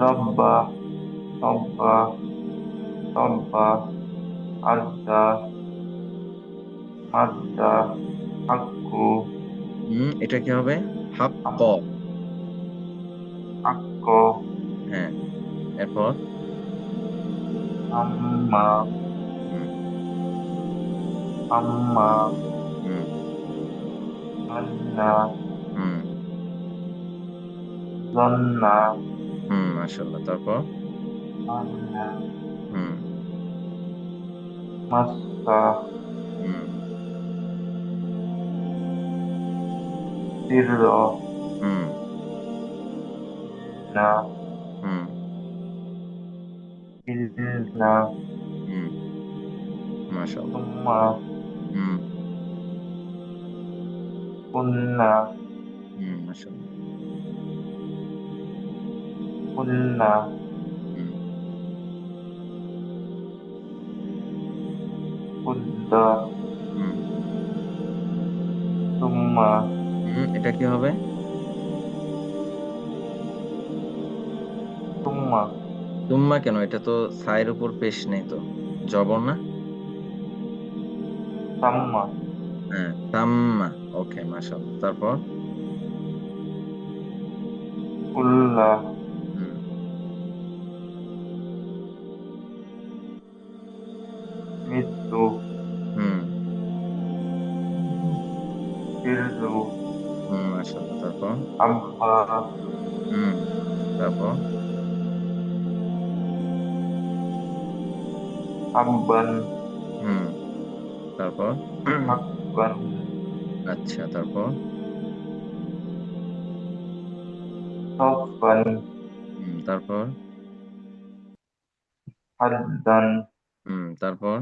রব্বা, সব্বা, সব্বা, আদ্দা, মাদ্দা, হাক্কু, এটা কি হবে? হাক ক। আম- হাক্ক, হ্যাঁ, এরপর আম্মা, হুম আম্মা, হুম আন্না, হুম জন্না, মাশাআল্লাহ। তারপর আন্না, হুম মাস্সা, হুম সিরর, হুম না, হুম ইলনা, হুম মাশাআল্লাহ। সুম্মা, হুম কুন্না, মাশাআল্লাহ। কুন্না, হুম কুদ্দা, হুম সুম্মা, এটা কি হবে? সুম্মা, তুম্মা কেন? এটা তো সায়ের উপর পেশ নেই তো, জবর না? সাম্মা, হ্যাঁ, তাম্মা। ওকে, মাশাআল্লাহ। তারপর কুল্লা, হুম মৃত্যু, হুম ইরজু, মাশাআল্লাহ। তারপর আব্বা, হুম তারপর আব্বান, হুম তারপর হাক্কান, আচ্ছা, তারপর সফফান, তারপর হাদ্দান, তারপর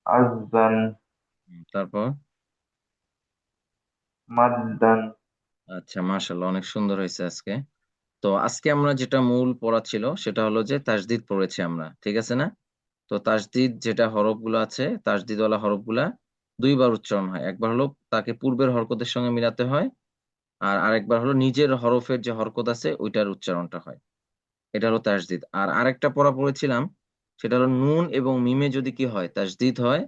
আযযান, তারপর মাদ্দান। আচ্ছা, মাশাআল্লাহ, অনেক সুন্দর হয়েছে আজকে। তো আজকে আমরা যেটা মূল পড়া ছিল সেটা হলো যে তাসদিদ পড়েছি আমরা, ঠিক আছে না? তো তাসদিদ যেটা হরফগুলো আছে, তাসদিদওয়ালা হরফগুলা দুইবার উচ্চারণ হয়। একবার হলো তাকে পূর্বের হরকতের সঙ্গে মিলাতে হয়, আর আরেকবার হলো নিজের হরফের যে হরকত আছে ওইটার উচ্চারণটা হয়। এটা হলো তাসদিদ। আর আরেকটা পড়া পড়েছিলাম, সেটা হলো নুন এবং মিমে যদি কি হয়, তাসদিদ হয়,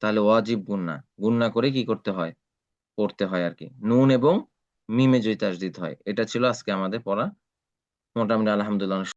তাহলে ওয়াজিব গুন্না, গুন্না করে কি করতে হয়, পড়তে হয় আর কি। নুন এবং মিমে যদি তাসদিদ হয়। এটা ছিল আজকে আমাদের পড়া। মোটামুটি আলহামদুলিল্লাহ অনেক